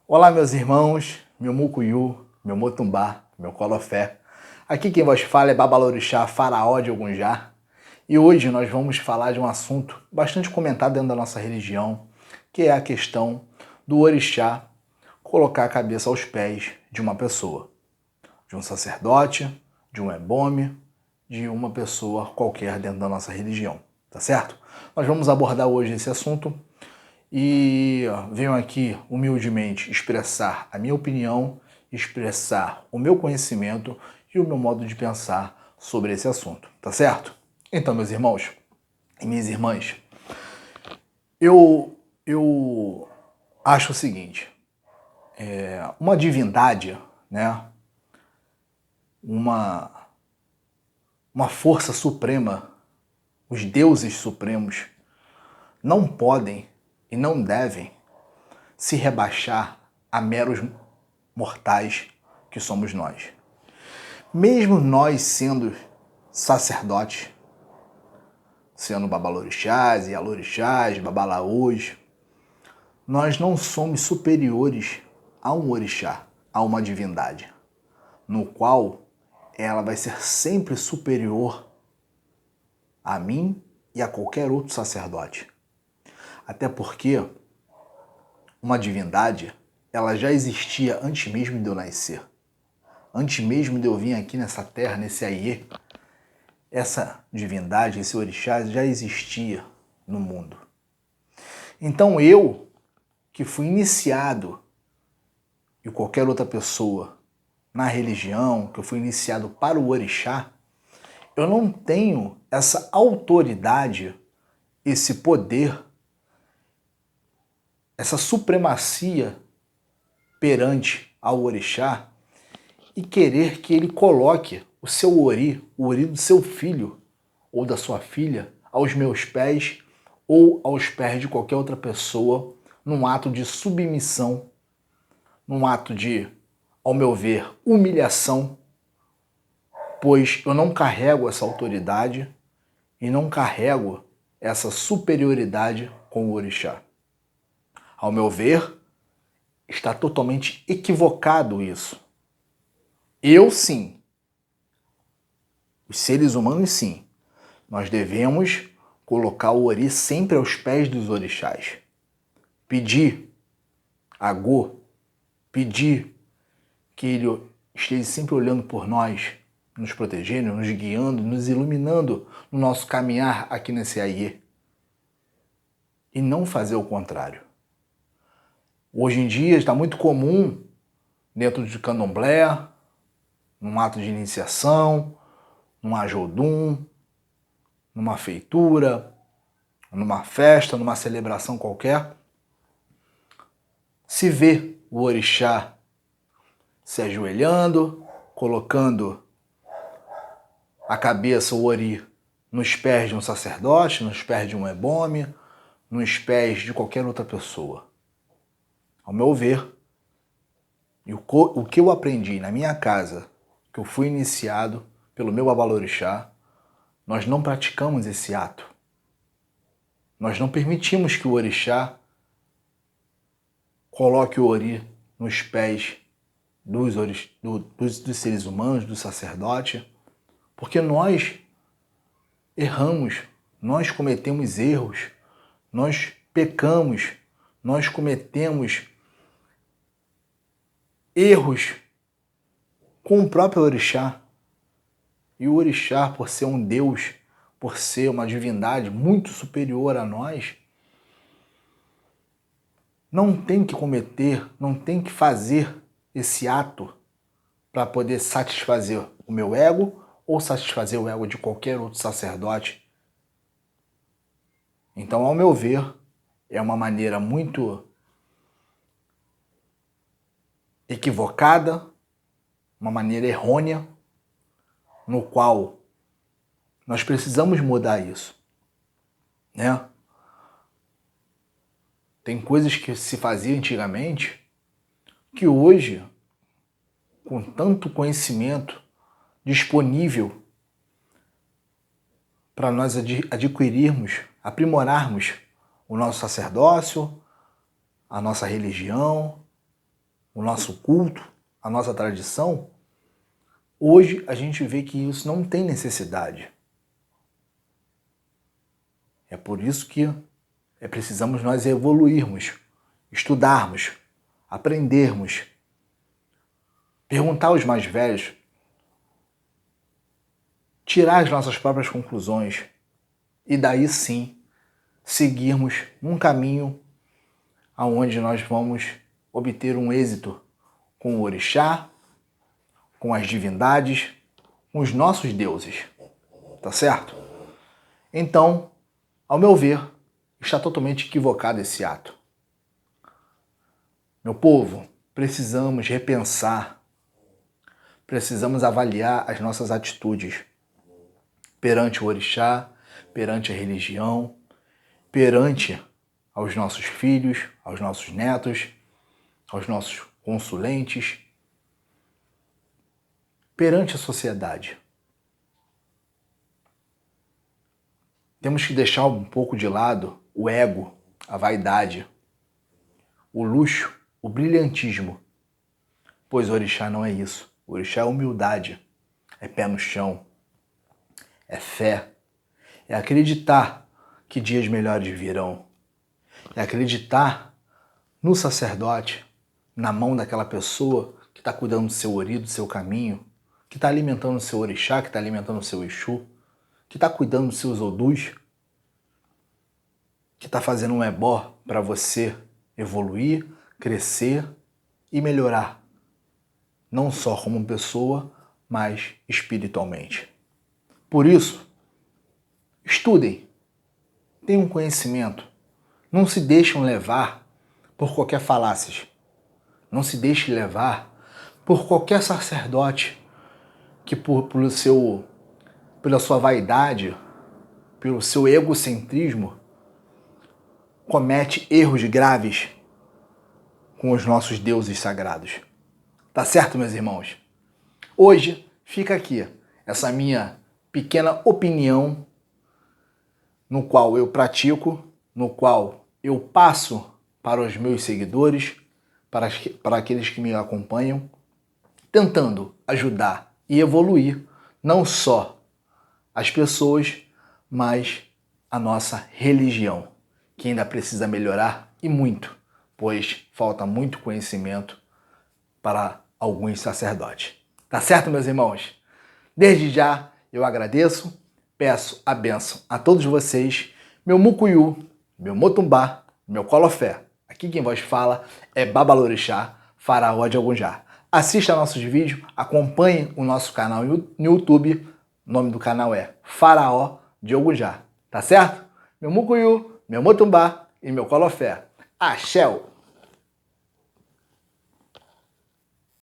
Olá, meus irmãos, meu mucuyu, meu motumbá, meu colofé. Aqui quem vos fala é Babalorixá, faraó de Ogunjá. E hoje nós vamos falar de um assunto bastante comentado dentro da nossa religião, que é a questão do orixá colocar a cabeça aos pés de uma pessoa, de um sacerdote, de um ebome, de uma pessoa qualquer dentro da nossa religião, tá certo? Nós vamos abordar hoje esse assunto e venho aqui humildemente expressar a minha opinião, expressar o meu conhecimento e o meu modo de pensar sobre esse assunto, tá certo? Então, meus irmãos e minhas irmãs, eu acho o seguinte, uma divindade, né, uma força suprema, os deuses supremos não podem e não devem se rebaixar a meros mortais que somos nós. Mesmo nós sendo sacerdotes, sendo babalorixás, ialorixás, babalaôs, nós não somos superiores a um orixá, a uma divindade, no qual ela vai ser sempre superior a mim e a qualquer outro sacerdote. Até porque uma divindade, ela já existia antes mesmo de eu nascer. Antes mesmo de eu vir aqui nessa terra, nesse Aiê, essa divindade, esse orixá já existia no mundo. Então eu, que fui iniciado, e qualquer outra pessoa, na religião, que eu fui iniciado para o orixá, eu não tenho essa autoridade, esse poder, essa supremacia perante ao orixá e querer que ele coloque o seu ori, o ori do seu filho ou da sua filha, aos meus pés ou aos pés de qualquer outra pessoa, num ato de submissão, num ato de, ao meu ver, humilhação, pois eu não carrego essa autoridade e não carrego essa superioridade com o orixá. Ao meu ver, está totalmente equivocado isso. Eu sim, os seres humanos sim, nós devemos colocar o ori sempre aos pés dos orixás. Pedir a Go, pedir que ele esteja sempre olhando por nós, nos protegendo, nos guiando, nos iluminando no nosso caminhar aqui nesse Aiê. E não fazer o contrário. Hoje em dia está muito comum, dentro de candomblé, num ato de iniciação, num ajodum, numa feitura, numa festa, numa celebração qualquer, se vê o orixá se ajoelhando, colocando a cabeça, o ori, nos pés de um sacerdote, nos pés de um ebome, nos pés de qualquer outra pessoa. Ao meu ver, e o que eu aprendi na minha casa, que eu fui iniciado pelo meu babalorixá, nós não praticamos esse ato. Nós não permitimos que o orixá coloque o ori nos pés dos seres humanos, do sacerdote, porque nós erramos, nós cometemos erros, nós pecamos, nós cometemos erros com o próprio orixá. E o orixá, por ser um Deus, por ser uma divindade muito superior a nós, não tem que cometer, não tem que fazer esse ato para poder satisfazer o meu ego ou satisfazer o ego de qualquer outro sacerdote. Então, ao meu ver, é uma maneira muito equivocada, uma maneira errônea, no qual nós precisamos mudar isso, né? Tem coisas que se fazia antigamente que hoje, com tanto conhecimento disponível para nós adquirirmos, aprimorarmos o nosso sacerdócio, a nossa religião, o nosso culto, a nossa tradição, hoje a gente vê que isso não tem necessidade. É por isso que precisamos nós evoluirmos, estudarmos, aprendermos, perguntar aos mais velhos, tirar as nossas próprias conclusões e daí sim seguirmos num caminho aonde nós vamos obter um êxito com o orixá, com as divindades, com os nossos deuses, tá certo? Então, ao meu ver, está totalmente equivocado esse ato. Meu povo, precisamos repensar, precisamos avaliar as nossas atitudes perante o orixá, perante a religião, perante aos nossos filhos, aos nossos netos, aos nossos consulentes, perante a sociedade. Temos que deixar um pouco de lado o ego, a vaidade, o luxo, o brilhantismo, pois o orixá não é isso. O orixá é humildade, é pé no chão, é fé, é acreditar que dias melhores virão, é acreditar no sacerdote, na mão daquela pessoa que está cuidando do seu ori, do seu caminho, que está alimentando o seu orixá, que está alimentando o seu exu, que está cuidando dos seus odus, que está fazendo um ebó para você evoluir, crescer e melhorar, não só como pessoa, mas espiritualmente. Por isso, estudem, tenham conhecimento, não se deixem levar por qualquer falácias, não se deixe levar por qualquer sacerdote que pela sua vaidade, pelo seu egocentrismo, comete erros graves com os nossos deuses sagrados. Tá certo, meus irmãos? Hoje fica aqui essa minha pequena opinião no qual eu pratico, no qual eu passo para os meus seguidores, para aqueles que me acompanham, tentando ajudar e evoluir não só as pessoas, mas a nossa religião, que ainda precisa melhorar e muito, pois falta muito conhecimento para alguns sacerdotes. Tá certo, meus irmãos? Desde já eu agradeço, peço a bênção a todos vocês, meu mucuyu, meu motumbá, meu colofé. Aqui quem vos fala é Babalorixá, faraó de Ogunjá. Assista nossos vídeos, acompanhe o nosso canal no YouTube. O nome do canal é Faraó de Ogunjá. Tá certo? Meu mucuyu, meu motumbá e meu colofé. Axéu!